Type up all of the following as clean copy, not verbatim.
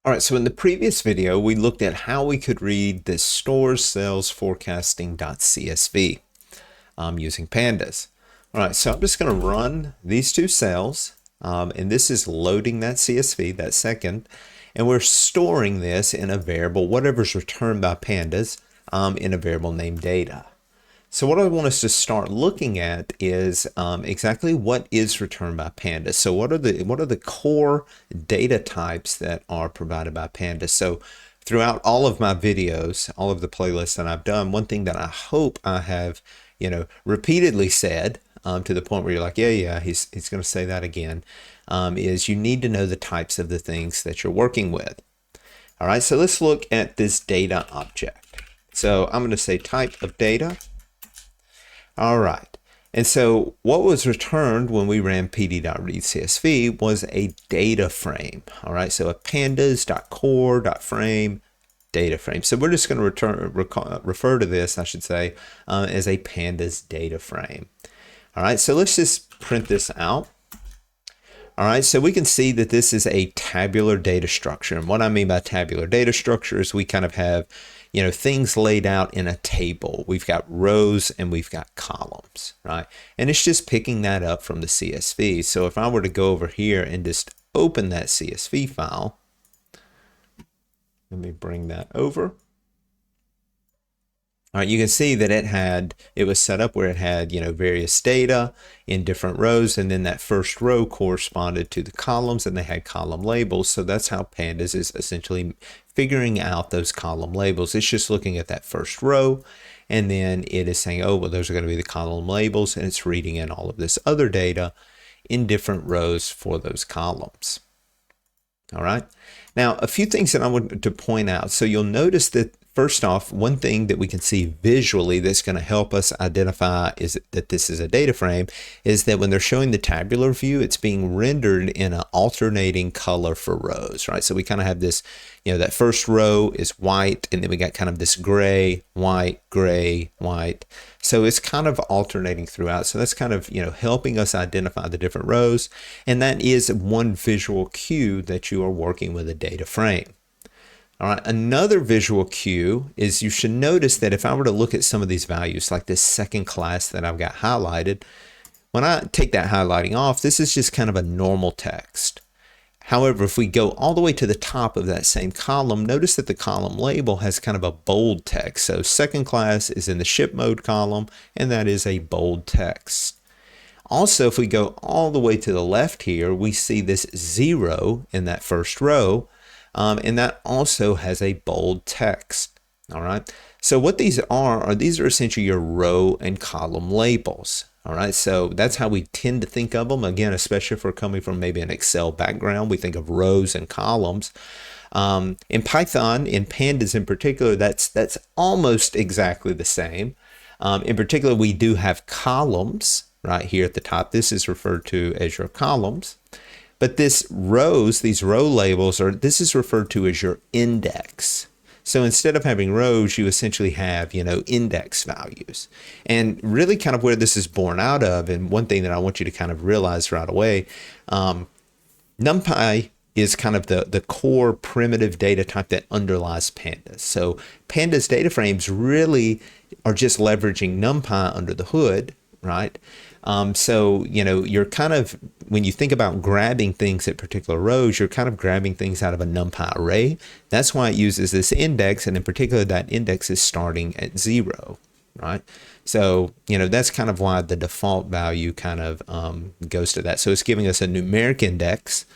All right, so in the previous video, we looked at how we could read the stores sales forecasting.csv using Pandas. All right, so I'm just going to run these two cells, and this is loading that CSV, that second, and we're storing this in a variable, whatever's returned by Pandas, in a variable named data. So what I want us to start looking at is exactly what is returned by Pandas. So what are the core data types that are provided by Pandas? So throughout all of my videos, all of the playlists that I've done, one thing that I hope I have, repeatedly said to the point where you're like, yeah, he's going to say that again, is you need to know the types of the things that you're working with. All right, so let's look at this data object. So I'm going to say type of data. All right, and so what was returned when we ran pd.readCSV was a data frame. All right, so a pandas.core.frame data frame. So we're just going to refer to this, I should say, as a pandas data frame. All right, so let's just print this out. All right, so we can see that this is a tabular data structure. And what I mean by tabular data structure is we kind of have, things laid out in a table. We've got rows and we've got columns, right? And it's just picking that up from the CSV. So if I were to go over here and just open that CSV file, let me bring that over. All right, you can see that it was set up where it had, various data in different rows, and then that first row corresponded to the columns, and they had column labels. So that's how Pandas is essentially figuring out those column labels. It's just looking at that first row, and then it is saying, oh, well, those are going to be the column labels, and it's reading in all of this other data in different rows for those columns. All right. Now, a few things that I want to point out. So you'll notice that first off, one thing that we can see visually that's going to help us identify is that this is a data frame is that when they're showing the tabular view, it's being rendered in an alternating color for rows, right? So we kind of have this, that first row is white, and then we got kind of this gray, white, gray, white. So it's kind of alternating throughout. So that's kind of, helping us identify the different rows. And that is one visual cue that you are working with a data frame. All right, another visual cue is you should notice that if I were to look at some of these values, like this second class that I've got highlighted, when I take that highlighting off, this is just kind of a normal text. However, if we go all the way to the top of that same column, notice that the column label has kind of a bold text. So second class is in the ship mode column, and that is a bold text. Also, if we go all the way to the left here, we see this 0 in that first row. And that also has a bold text. All right. So what these are essentially your row and column labels. All right. So that's how we tend to think of them. Again, especially if we're coming from maybe an Excel background, we think of rows and columns. In Python, in Pandas in particular, that's almost exactly the same. In particular, we do have columns right here at the top. This is referred to as your columns. But these row labels this is referred to as your index. So instead of having rows, you essentially have, index values. And really kind of where this is born out of, and one thing that I want you to kind of realize right away, NumPy is kind of the core primitive data type that underlies Pandas. So Pandas data frames really are just leveraging NumPy under the hood, right? So, you're kind of, when you think about grabbing things at particular rows, you're kind of grabbing things out of a NumPy array. That's why it uses this index, and in particular, that index is starting at 0, right? So, that's kind of why the default value kind of goes to that. So it's giving us a numeric index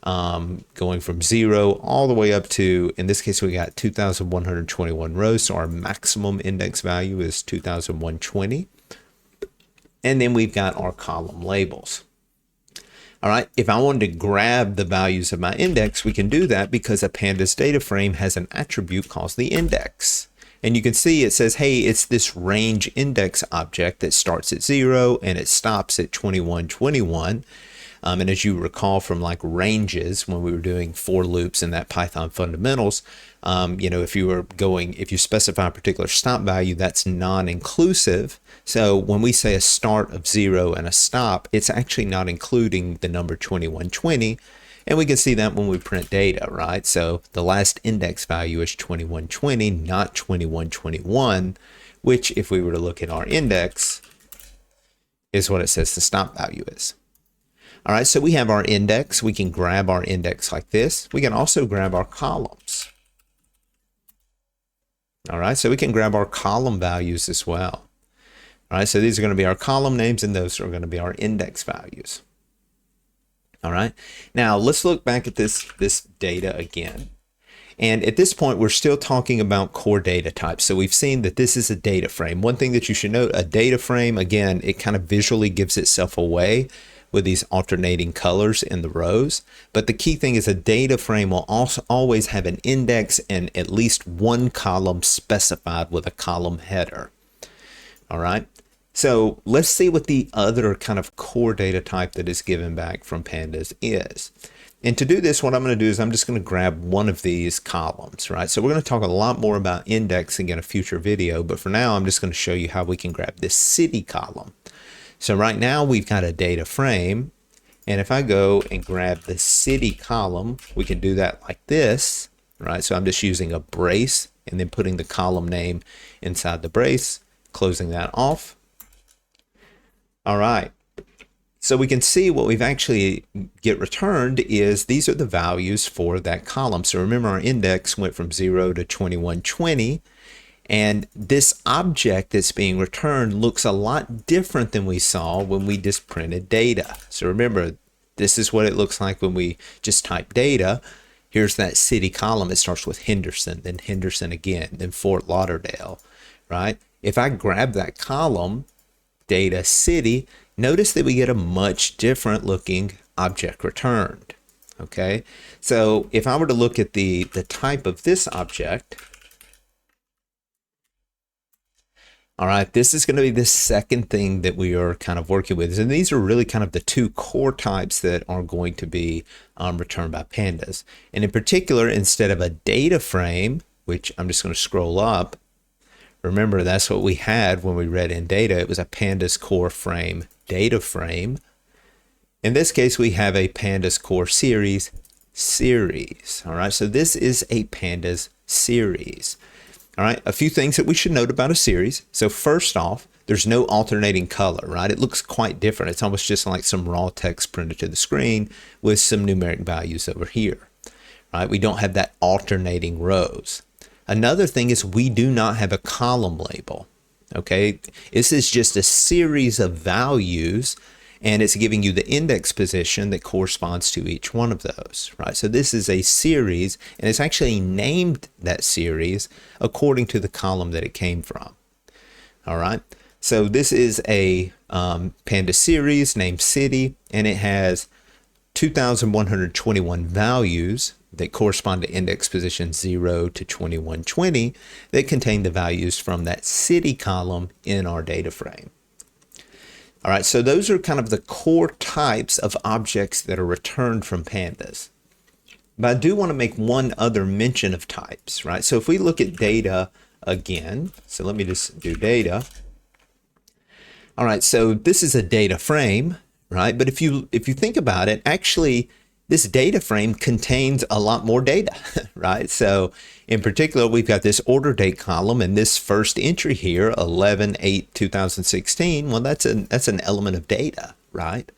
going from 0 all the way up to, in this case, we got 2,121 rows. So our maximum index value is 2,120. And then we've got our column labels. All right, if I wanted to grab the values of my index, we can do that because a Pandas data frame has an attribute called the index. And you can see it says, hey, it's this range index object that starts at 0 and it stops at 2121. And as you recall from like ranges, when we were doing for loops in that Python fundamentals, if you specify a particular stop value, that's non-inclusive. So when we say a start of 0 and a stop, it's actually not including the number 2120. And we can see that when we print data, right? So the last index value is 2120, not 2121, which if we were to look at our index is what it says the stop value is. All right, so we have our index. We can grab our index like this. We can also grab our columns. All right, so we can grab our column values as well. All right, so these are going to be our column names and those are going to be our index values. All right, now let's look back at this data again. And at this point, we're still talking about core data types. So we've seen that this is a data frame. One thing that you should note, a data frame, again, it kind of visually gives itself away with these alternating colors in the rows. But the key thing is a data frame will also always have an index and at least one column specified with a column header. All right. So let's see what the other kind of core data type that is given back from Pandas is. And to do this, what I'm going to do is I'm just going to grab one of these columns, right? So we're going to talk a lot more about indexing in a future video, but for now, I'm just going to show you how we can grab this city column. So right now we've got a data frame, and if I go and grab the city column, we can do that like this, right? So I'm just using a brace and then putting the column name inside the brace, closing that off. All right, so we can see what we've actually get returned is these are the values for that column. So remember our index went from 0 to 2120, and this object that's being returned looks a lot different than we saw when we just printed data. So remember, this is what it looks like when we just type data. Here's that city column. It starts with Henderson, then Henderson again, then Fort Lauderdale, right? If I grab that column, data city, notice that we get a much different looking object returned. Okay, so if I were to look at the type of this object, all right, this is going to be the second thing that we are kind of working with. And these are really kind of the two core types that are going to be returned by Pandas. And in particular, instead of a data frame, which I'm just going to scroll up, remember, that's what we had when we read in data. It was a Pandas core frame, data frame. In this case, we have a Pandas core series. All right, so this is a Pandas series. All right, a few things that we should note about a series. So first off, there's no alternating color, right? It looks quite different. It's almost just like some raw text printed to the screen with some numeric values over here, right? We don't have that alternating rows. Another thing is we do not have a column label, okay? This is just a series of values, and it's giving you the index position that corresponds to each one of those, right? So this is a series, and it's actually named that series according to the column that it came from, all right? So this is a Pandas series named city, and it has 2,121 values that correspond to index position 0 to 2120 that contain the values from that city column in our data frame. All right, so those are kind of the core types of objects that are returned from Pandas. But I do want to make one other mention of types, right? So if we look at data again, so let me just do data. All right, so this is a data frame, right? But if you think about it, actually, this data frame contains a lot more data, right? So in particular, we've got this order date column and this first entry here, 11/8/2016. Well, that's an element of data, right?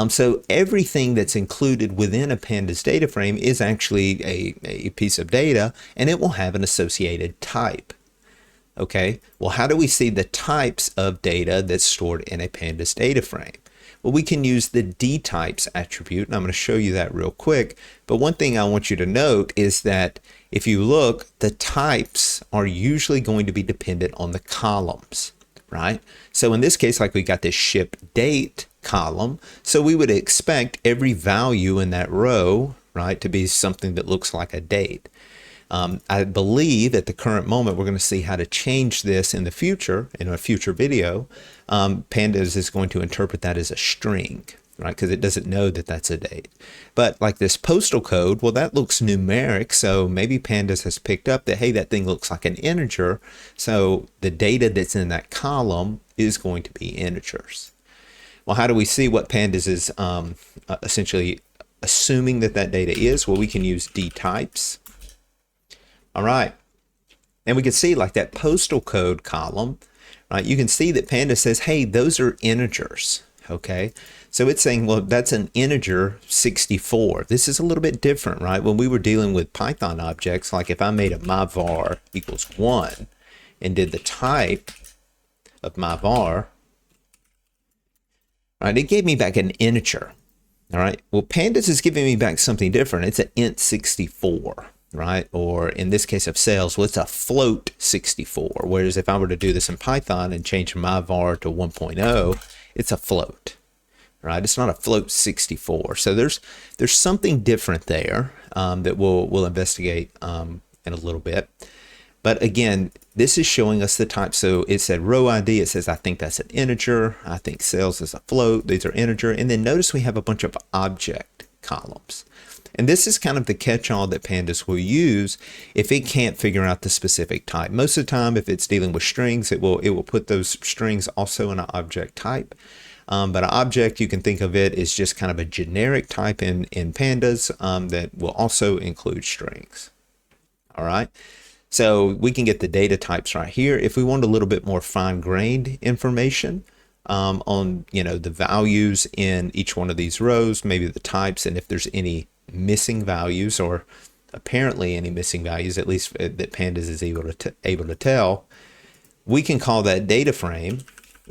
So everything that's included within a Pandas data frame is actually a piece of data, and it will have an associated type. Okay, well, how do we see the types of data that's stored in a Pandas data frame? Well, we can use the dtypes attribute, and I'm going to show you that real quick. But one thing I want you to note is that if you look, the types are usually going to be dependent on the columns, right? So in this case, like we got this ship date column, so we would expect every value in that row, right, to be something that looks like a date. I believe at the current moment, we're going to see how to change this in the future, in a future video. Pandas is going to interpret that as a string, right? Because it doesn't know that that's a date. But like this postal code, well, that looks numeric. So maybe Pandas has picked up that, hey, that thing looks like an integer. So the data that's in that column is going to be integers. Well, how do we see what Pandas is essentially assuming that that data is? Well, we can use dtypes. All right. And we can see like that postal code column, right? You can see that Pandas says, hey, those are integers, okay? So it's saying, well, that's an integer 64. This is a little bit different, right? When we were dealing with Python objects, like if I made a myvar equals 1 and did the type of myvar, right, it gave me back an integer, all right? Well, Pandas is giving me back something different. It's an int 64. Right? Or in this case of sales, well, it's a float 64. Whereas if I were to do this in Python and change my var to 1.0, it's a float, right? It's not a float 64. So there's something different there that we'll investigate in a little bit. But again, this is showing us the type. So it said row ID. It says, I think that's an integer. I think sales is a float. These are integer. And then notice we have a bunch of object columns. And this is kind of the catch-all that Pandas will use if it can't figure out the specific type. Most of the time, if it's dealing with strings, it will put those strings also in an object type. But an object, you can think of it as just kind of a generic type in Pandas that will also include strings. All right. So we can get the data types right here. If we want a little bit more fine-grained information on, the values in each one of these rows, maybe the types, and if there's any missing values or apparently any missing values, at least that Pandas is able to tell, we can call that DataFrame,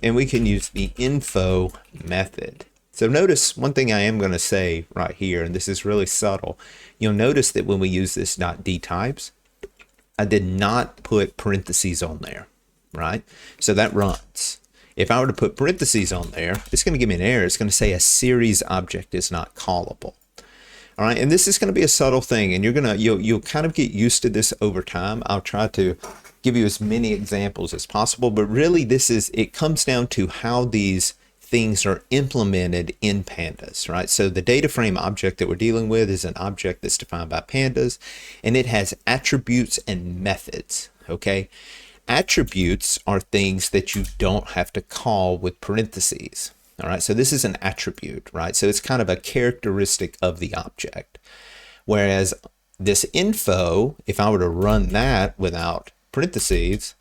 and we can use the info method. So notice one thing I am going to say right here, and this is really subtle. You'll notice that when we use this .dtypes, I did not put parentheses on there, right? So that runs. If I were to put parentheses on there, it's going to give me an error. It's going to say a series object is not callable. All right, and this is going to be a subtle thing, and you'll kind of get used to this over time. I'll try to give you as many examples as possible, but really it comes down to how these things are implemented in Pandas, right? So the DataFrame object that we're dealing with is an object that's defined by Pandas, and it has attributes and methods, okay? Attributes are things that you don't have to call with parentheses. All right, so this is an attribute, right? So it's kind of a characteristic of the object. Whereas this info, if I were to run that without parentheses,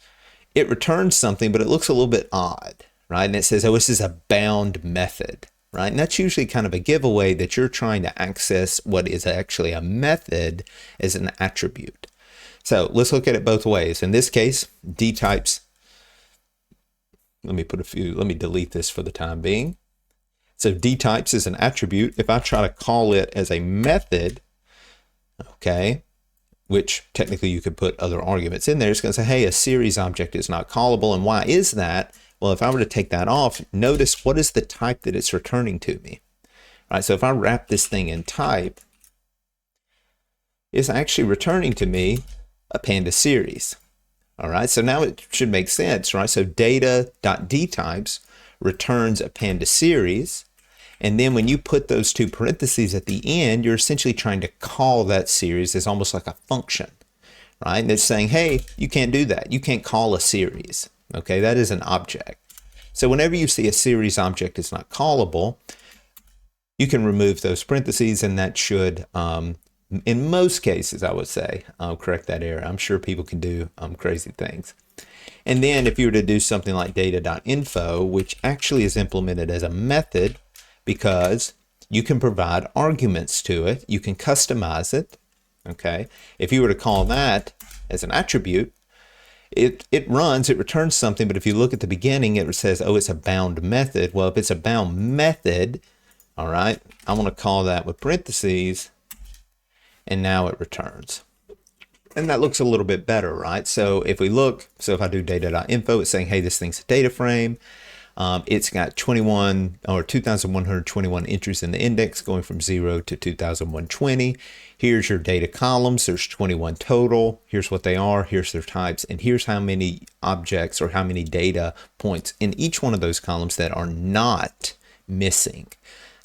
it returns something, but it looks a little bit odd, right? And it says, oh, this is a bound method, right? And that's usually kind of a giveaway that you're trying to access what is actually a method as an attribute. So let's look at it both ways. In this case, dtypes. Let me delete this for the time being. So dtypes is an attribute. If I try to call it as a method, okay, which technically you could put other arguments in there, it's going to say, hey, a series object is not callable. And why is that? Well, if I were to take that off, notice what is the type that it's returning to me. All right, so if I wrap this thing in type, it's actually returning to me a Pandas series. All right, so now it should make sense, right? So data.dtypes returns a Pandas series. And then when you put those two parentheses at the end, you're essentially trying to call that series as almost like a function, right? And it's saying, hey, you can't do that. You can't call a series, okay? That is an object. So whenever you see a series object is not callable, you can remove those parentheses, and that should, in most cases, I would say, correct that error. I'm sure people can do crazy things. And then if you were to do something like data.info, which actually is implemented as a method because you can provide arguments to it, you can customize it, okay? If you were to call that as an attribute, it returns something, but if you look at the beginning, it says, oh, it's a bound method. Well, if it's a bound method, all right, I want to call that with parentheses, and now it returns. And that looks a little bit better, right? So if we look, so if I do data.info, it's saying, hey, this thing's a data frame. It's got 2,121 entries in the index going from 0 to 2,120. Here's your data columns. There's 21 total. Here's what they are. Here's their types. And here's how many objects or how many data points in each one of those columns that are not missing.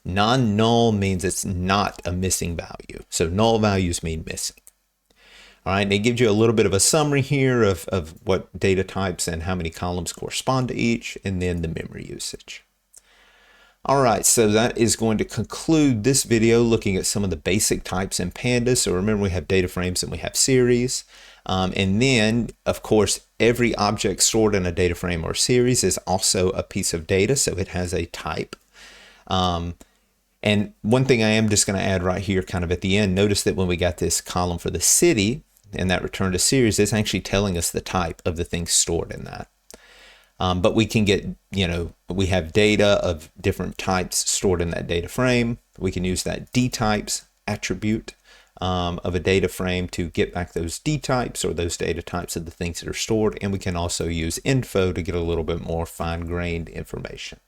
Non-null means it's not a missing value. So null values mean missing. All right, and it gives you a little bit of a summary here of what data types and how many columns correspond to each, and then the memory usage. All right, so that is going to conclude this video looking at some of the basic types in Pandas. So remember, we have data frames and we have series. And then, of course, every object stored in a data frame or series is also a piece of data, so it has a type. And one thing I am just going to add right here kind of at the end, notice that when we got this column for the city and that return to series, it's actually telling us the type of the thing stored in that. But we can get, we have data of different types stored in that data frame. We can use that dtypes attribute of a data frame to get back those dtypes or those data types of the things that are stored. And we can also use info to get a little bit more fine-grained information.